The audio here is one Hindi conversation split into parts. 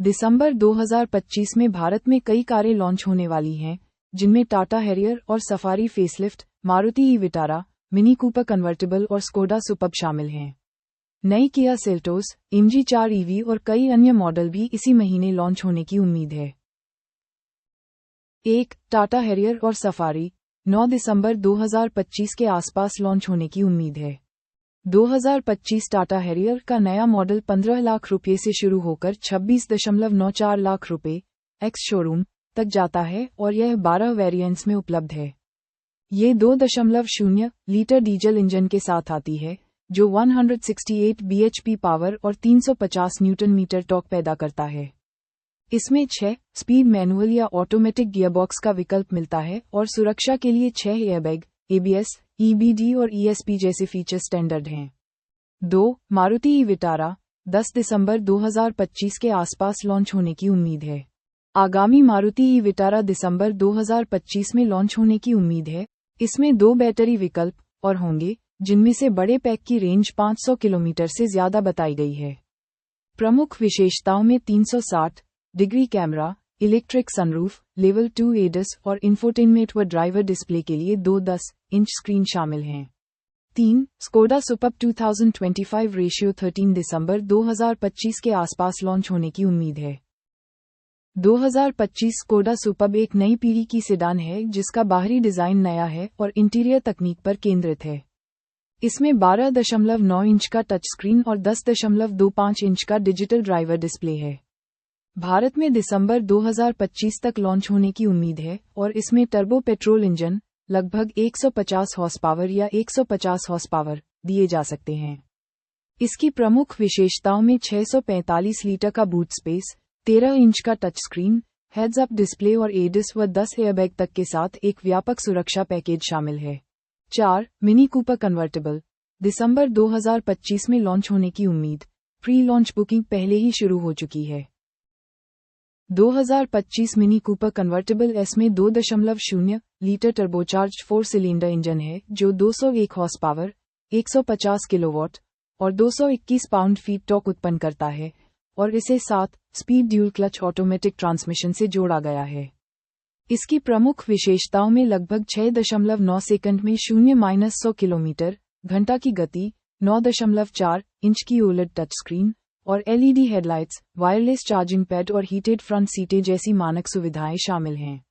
दिसंबर 2025 में भारत में कई कारें लॉन्च होने वाली हैं, जिनमें टाटा हैरियर और safari facelift, Maruti e Vitara, mini Cooper convertible और स्कोडा सुपर्ब शामिल हैं। नई किया सेल्टोस, MG4 EV और कई अन्य मॉडल भी इसी महीने लॉन्च होने की उम्मीद है। 1. टाटा हैरियर और सफारी 9 दिसंबर 2025 के आसपास लॉन्च होने की उम्मीद है। 2025 टाटा हैरियर का नया मॉडल 15 लाख रुपये से शुरू होकर 26.94 लाख रुपये एक्स शोरूम तक जाता है और यह 12 वेरिएंट्स में उपलब्ध है। ये 2.0 लीटर डीजल इंजन के साथ आती है, जो 168 bhp पावर और 350 न्यूटन मीटर टॉर्क पैदा करता है। इसमें 6 स्पीड मैनुअल या ऑटोमेटिक गियरबॉक्स का विकल्प मिलता है और सुरक्षा के लिए 6 एयरबैग, ABS, EBD और ESP जैसे फीचर स्टैंडर्ड हैं। 2. मारुति ई विटारा 10 दिसंबर 2025 के आसपास लॉन्च होने की उम्मीद है। आगामी मारुति ई विटारा दिसंबर 2025 में लॉन्च होने की उम्मीद है। इसमें 2 बैटरी विकल्प और होंगे, जिनमें से बड़े पैक की रेंज 500 किलोमीटर से ज्यादा बताई गई है। प्रमुख विशेषताओं में 360 degree camera, electric sunroof, level 2 ADAS और इंफोटेनमेंट व ड्राइवर डिस्प्ले के लिए 2.10 इंच स्क्रीन शामिल हैं। 3. स्कोडा सुपर्ब 2025 रेशियो 13 दिसंबर 2025 के आसपास लॉन्च होने की उम्मीद है। 2025 स्कोडा सुपर्ब एक नई पीढ़ी की सेडान है जिसका बाहरी डिजाइन नया है और इंटीरियर तकनीक पर केंद्रित है। इसमें 12.9 इंच का टच स्क्रीन और 10.25 इंच का डिजिटल ड्राइवर डिस्प्ले है। भारत में दिसंबर 2025 तक लॉन्च होने की उम्मीद है और इसमें टर्बो पेट्रोल इंजन लगभग 150 हॉर्स पावर या 150 हॉर्स पावर दिए जा सकते हैं। इसकी प्रमुख विशेषताओं में 645 लीटर का बूट स्पेस, 13 इंच का touch screen, heads up display और ADAS व 10 एयरबैग तक के साथ एक व्यापक सुरक्षा पैकेज शामिल है। 4. मिनी कूपर कन्वर्टिबल दिसंबर 2025 में लॉन्च होने की उम्मीद। प्री लॉन्च बुकिंग पहले ही शुरू हो चुकी है। 2025 मिनी कूपर कन्वर्टिबल S में 2.0 लीटर टर्बोचार्ज्ड 4 सिलेंडर इंजन है जो 201 हॉर्स पावर, 150 किलोवाट और 221 पाउंड फीट टॉर्क उत्पन्न करता है और इसे 7 speed dual clutch automatic transmission से जोड़ा गया है। इसकी प्रमुख विशेषताओं में लगभग 6.9 सेकंड में 0-100 किलोमीटर घंटा की गति, 9.4 इंच की OLED टच स्क्रीन और LED headlights, wireless charging pad और हीटेड फ्रंट सीटें जैसी मानक सुविधाएं शामिल हैं।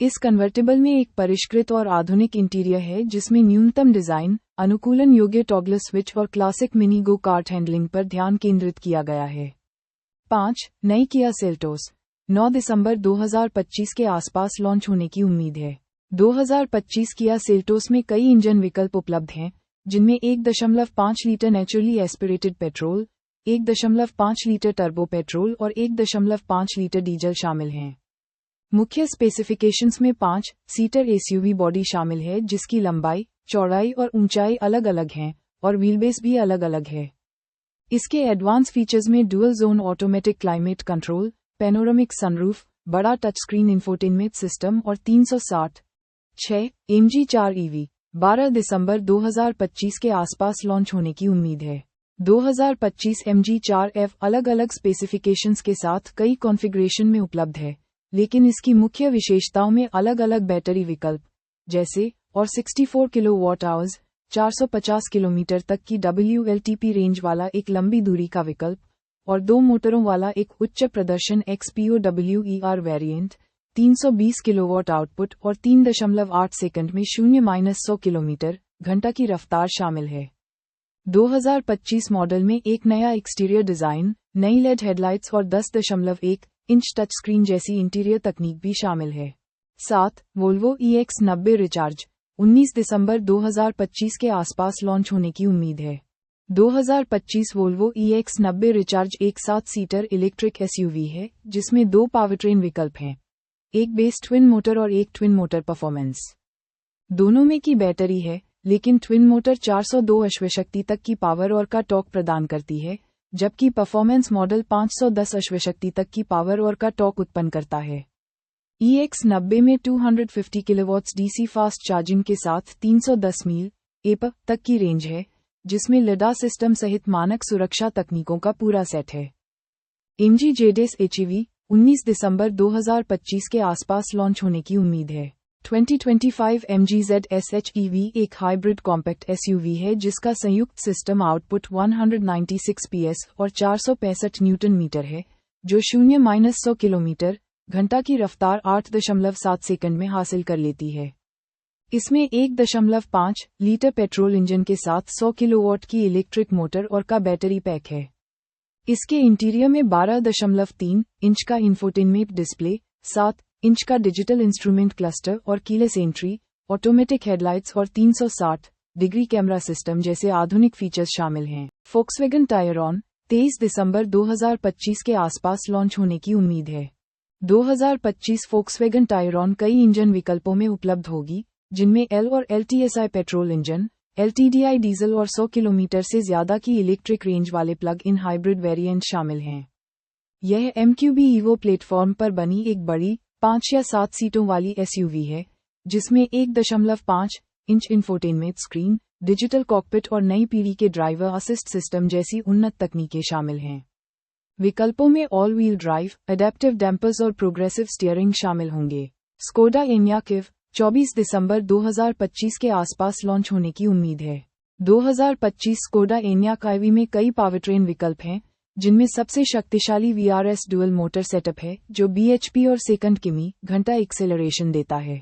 इस कन्वर्टिबल में एक परिष्कृत और आधुनिक इंटीरियर है जिसमें न्यूनतम डिजाइन, अनुकूलन योग्य टॉगल स्विच और classic mini go kart handling पर ध्यान केंद्रित किया गया है। 5. नई किया सेल्टोस 9 दिसंबर 2025 के आसपास लॉन्च होने की उम्मीद है। 2025 किया सेल्टोस में कई इंजन विकल्प उपलब्ध हैं, जिनमें 1.5 litre naturally aspirated petrol, 1.5 litre turbo petrol और 1.5 लीटर डीजल शामिल हैं। मुख्य स्पेसिफिकेशंस में 5 सीटर SUV बॉडी शामिल है जिसकी लंबाई, चौड़ाई और ऊंचाई अलग-अलग हैं और व्हीलबेस भी अलग-अलग है। इसके एडवांस फीचर्स में dual zone automatic climate control, panoramic sunroof, बड़ा टच स्क्रीन इंफोटेनमेंट सिस्टम और 360 MG4 EV 12 दिसंबर 2025 के आसपास लॉन्च होने की उम्मीद है। 2025 MG4F अलग-अलग स्पेसिफिकेशंस के साथ कई कॉन्फ़िगरेशन में उपलब्ध है, लेकिन इसकी मुख्य विशेषताओं में अलग-अलग बैटरी विकल्प, जैसे और 64 किलोवाट आवर्स, 450 किलोमीटर तक की WLTP रेंज वाला एक लंबी दूरी का विकल्प और 2 मोटरों वाला एक उच्च प्रदर्शन XPOWER वेरिएंट, 320 किलोवाट आउटपुट और 3.8 सेकंड में 0-100 किलोमीटर घंटा की रफ्तार शामिल है। 2025 मॉडल में एक नया एक्सटीरियर डिजाइन, नई LED हेडलाइट्स और 10.1 इंच टच स्क्रीन जैसी इंटीरियर तकनीक भी शामिल है। 7. वोल्वो EX90 रिचार्ज 19 दिसंबर 2025 के आसपास लॉन्च होने की उम्मीद है। 2025 वोल्वो EX90 रिचार्ज एक 7 सीटर इलेक्ट्रिक SUV है जिसमें 2 पावरट्रेन विकल्प हैं, एक बेस ट्विन मोटर और एक ट्विन मोटर परफॉर्मेंस। दोनों में की बैटरी है, लेकिन ट्विन मोटर 402 अश्वशक्ति तक की पावर और का टॉर्क प्रदान करती है, जबकि परफॉर्मेंस मॉडल 510 अश्वशक्ति तक की पावर और का टॉर्क उत्पन्न करता है। EX90 में 250 किलोवाट्स DC फास्ट चार्जिंग के साथ 310 मील एप तक की रेंज है, जिसमें LiDAR सिस्टम सहित मानक सुरक्षा तकनीकों का पूरा सेट है। MG ZS HEV 19 दिसंबर 2025 के आसपास लॉन्च होने की उम्मीद है। 2025 MG ZS HEV एक हाइब्रिड कॉम्पैक्ट SUV है जिसका संयुक्त सिस्टम आउटपुट 196 PS और 465 न्यूटन मीटर है, जो 0-100 किलोमीटर घंटा की रफ्तार 8.7 सेकंड में हासिल कर लेती है। इसमें 1.5 लीटर पेट्रोल इंजन के साथ 100 किलोवाट की इलेक्ट्रिक मोटर और का बैटरी पैक है। इसके इंटीरियर में 12.3 इंच का इंफोटेनमेंट डिस्प्ले, 7 इंच का डिजिटल इंस्ट्रूमेंट क्लस्टर और कीलेस एंट्री, ऑटोमेटिक हेडलाइट्स और 360 डिग्री कैमरा सिस्टम जैसे आधुनिक फीचर्स शामिल हैं। फोक्सवैगन टायरॉन 23 दिसंबर 2025 के आसपास लॉन्च होने की उम्मीद है। 2025 फोक्सवैगन टायरॉन कई इंजन विकल्पों में उपलब्ध होगी, जिनमें L और LTSI petrol engine, LTDI diesel और 100 किलोमीटर से ज्यादा की इलेक्ट्रिक रेंज वाले प्लग इन हाइब्रिड वेरिएंट शामिल हैं। यह MQB EVO प्लेटफॉर्म पर बनी एक बड़ी 5 या 7 सीटों वाली SUV है, जिसमें 1.5 inch infotainment screen, digital cockpit और नई पीढ़ी के ड्राइवर असिस्ट सिस्टम जैसी उन्नत तकनीकें शामिल हैं। विकल्पों में all wheel drive, adaptive dampers और प्रोग्रेसिव स्टीयरिंग शामिल होंगे। स्कोडा एनियाक 24 दिसंबर 2025 के आसपास लॉन्च होने की उम्मीद है। 2025 स्कोडा एनियाक iV में कई पावरट्रेन विकल्प हैं, जिनमें सबसे शक्तिशाली VRS डुअल मोटर सेटअप है, जो bhp और सेकंड किमी घंटा एक्सेलरेशन देता है।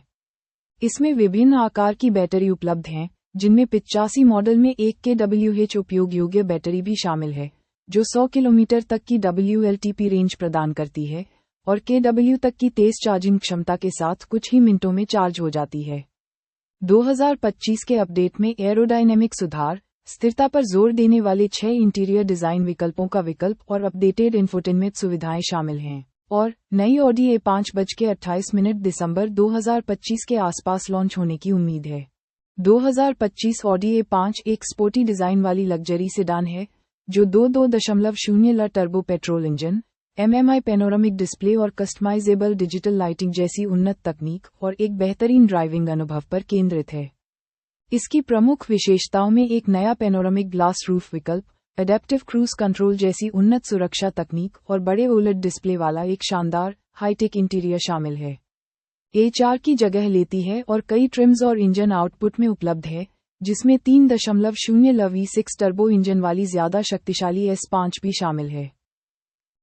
इसमें विभिन्न आकार की बैटरी उपलब्ध हैं, जिनमें 85 मॉडल में 1 kWh उपयोग योग्य बैटरी भी शामिल है, जो 100 किलोमीटर तक की WLTP रेंज प्रदान करती है और kW तक की तेज चार्जिंग क्षमता के साथ कुछ ही मिनटों में चार्ज हो जाती है। 2025 के अपडेट में एरोडायनेमिक सुधार, स्थिरता पर जोर देने वाले 6 इंटीरियर डिजाइन विकल्पों का विकल्प और अपडेटेड इंफोटेनमेंट सुविधाएं शामिल हैं। और नई ऑडी A5 5:28 दिसंबर 2025 के आसपास लॉन्च होने की उम्मीद है। 2025 ऑडी A5 एक स्पोर्टी डिजाइन वाली लग्जरी सेडान है, जो 2.0 L turbo petrol engine, MMI panoramic display और कस्टमाइजेबल डिजिटल लाइटिंग जैसी उन्नत तकनीक और एक बेहतरीन ड्राइविंग अनुभव पर केंद्रित है। इसकी प्रमुख विशेषताओं में एक नया पैनोरामिक ग्लास रूफ विकल्प, एडेप्टिव क्रूज कंट्रोल जैसी उन्नत सुरक्षा तकनीक और बड़े OLED डिस्प्ले वाला एक शानदार, हाईटेक इंटीरियर शामिल है। A4 की जगह लेती है और कई ट्रिम्स और इंजन आउटपुट में उपलब्ध है, जिसमें 3.0 V6 टर्बो इंजन वाली ज्यादा शक्तिशाली S5 भी शामिल है।